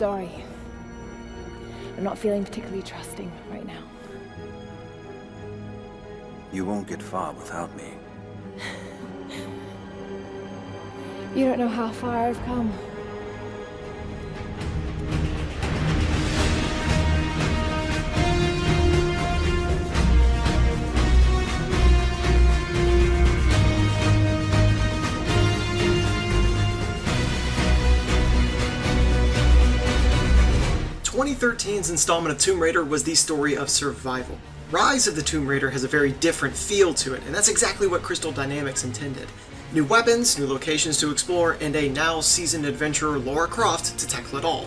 sorry. I'm not feeling particularly trusting right now. You won't get far without me. You don't know how far I've come. "2013's installment of Tomb Raider was the story of survival. Rise of the Tomb Raider has a very different feel to it, and that's exactly what Crystal Dynamics intended. New weapons, new locations to explore, and a now seasoned adventurer Lara Croft to tackle it all.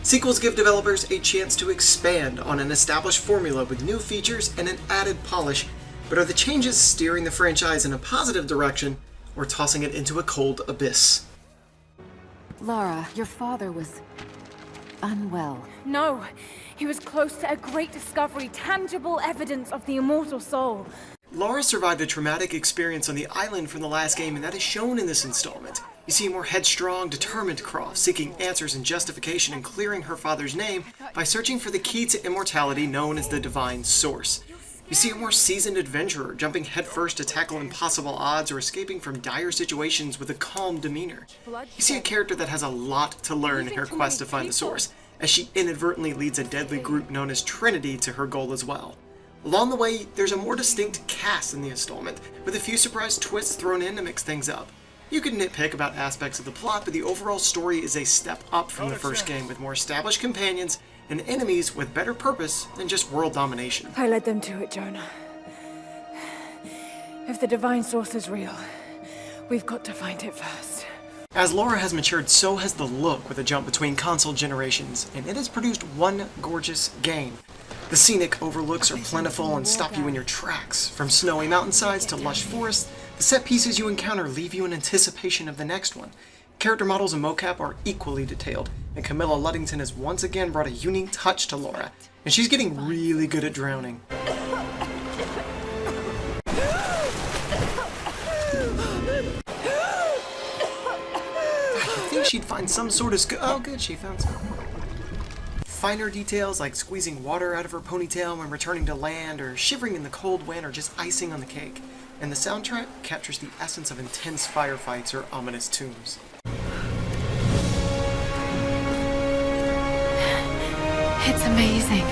Sequels give developers a chance to expand on an established formula with new features and an added polish, but are the changes steering the franchise in a positive direction, or tossing it into a cold abyss?" Lara, your father was unwell. No, he was close to a great discovery, tangible evidence of the immortal soul. Lara survived a traumatic experience on the island from the last game, and that is shown in this installment. You see a more headstrong, determined Croft, seeking answers and justification and clearing her father's name by searching for the key to immortality known as the Divine Source. You see a more seasoned adventurer, jumping headfirst to tackle impossible odds or escaping from dire situations with a calm demeanor. You see a character that has a lot to learn in her quest to find the Source, as she inadvertently leads a deadly group known as Trinity to her goal as well. Along the way, there's a more distinct cast in the installment, with a few surprise twists thrown in to mix things up. You could nitpick about aspects of the plot, but the overall story is a step up from the first game, with more established companions and enemies with better purpose than just world domination. I led them to it, Jonah. If the Divine Source is real, we've got to find it first. As Lara has matured, so has the look with a jump between console generations, and it has produced one gorgeous game. The scenic overlooks are plentiful and stop you in your tracks. From snowy mountainsides to lush forests, the set pieces you encounter leave you in anticipation of the next one. Character models and mocap are equally detailed, and Camilla Luddington has once again brought a unique touch to Lara, and she's getting really good at drowning. I think she'd find some sort of oh good, she found some. Finer details like squeezing water out of her ponytail when returning to land, or shivering in the cold wind, are just icing on the cake. And the soundtrack captures the essence of intense firefights or ominous tombs. It's amazing.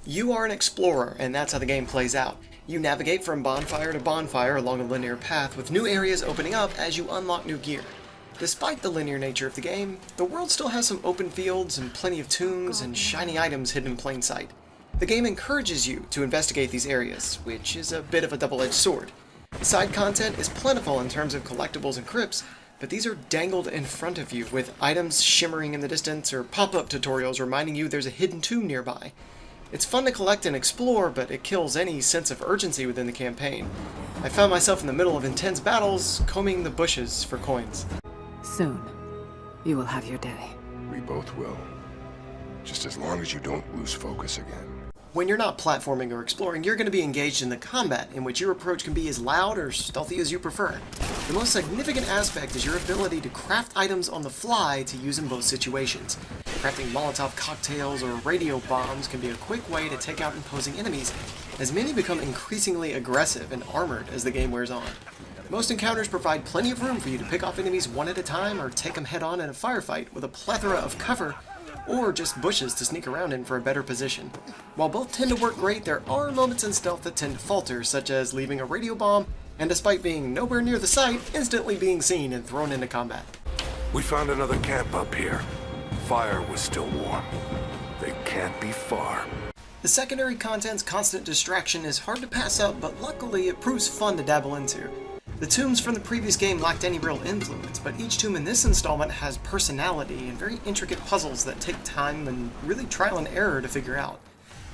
You are an explorer, and that's how the game plays out. You navigate from bonfire to bonfire along a linear path, with new areas opening up as you unlock new gear. Despite the linear nature of the game, the world still has some open fields and plenty of tombs and shiny items hidden in plain sight. The game encourages you to investigate these areas, which is a bit of a double-edged sword. The side content is plentiful in terms of collectibles and crypts, but these are dangled in front of you with items shimmering in the distance or pop-up tutorials reminding you there's a hidden tomb nearby. It's fun to collect and explore, but it kills any sense of urgency within the campaign. I found myself in the middle of intense battles, combing the bushes for coins. Soon, you will have your day. We both will. Just as long as you don't lose focus again. When you're not platforming or exploring, you're going to be engaged in the combat, in which your approach can be as loud or stealthy as you prefer. The most significant aspect is your ability to craft items on the fly to use in both situations. Crafting Molotov cocktails or radio bombs can be a quick way to take out imposing enemies, as many become increasingly aggressive and armored as the game wears on. Most encounters provide plenty of room for you to pick off enemies one at a time or take them head-on in a firefight with a plethora of cover, or just bushes to sneak around in for a better position. While both tend to work great, there are moments in stealth that tend to falter, such as leaving a radio bomb, and despite being nowhere near the site, instantly being seen and thrown into combat. We found another camp up here. Fire was still warm. They can't be far. The secondary content's constant distraction is hard to pass up, but luckily it proves fun to dabble into. The tombs from the previous game lacked any real influence, but each tomb in this installment has personality and very intricate puzzles that take time and really trial and error to figure out.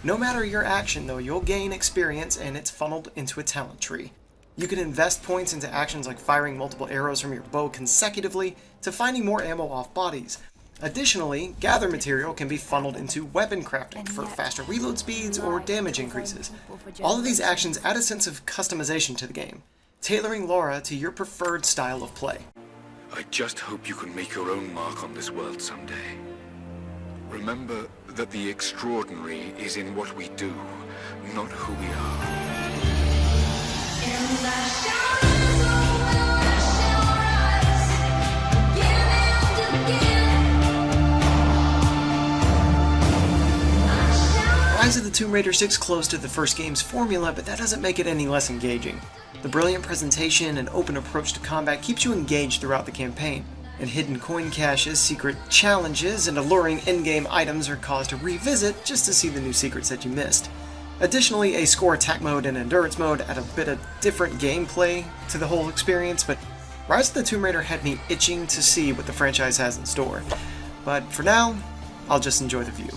No matter your action though, you'll gain experience and it's funneled into a talent tree. You can invest points into actions like firing multiple arrows from your bow consecutively to finding more ammo off bodies. Additionally, gather material can be funneled into weapon crafting for faster reload speeds or damage increases. All of these actions add a sense of customization to the game, tailoring Lara to your preferred style of play. I just hope you can make your own mark on this world someday. Remember that the extraordinary is in what we do, not who we are. Rise of the Tomb Raider sticks close to the first game's formula, but that doesn't make it any less engaging. The brilliant presentation and open approach to combat keeps you engaged throughout the campaign, and hidden coin caches, secret challenges, and alluring endgame items are cause to revisit just to see the new secrets that you missed. Additionally, a score attack mode and endurance mode add a bit of different gameplay to the whole experience, but Rise of the Tomb Raider had me itching to see what the franchise has in store. But for now, I'll just enjoy the view.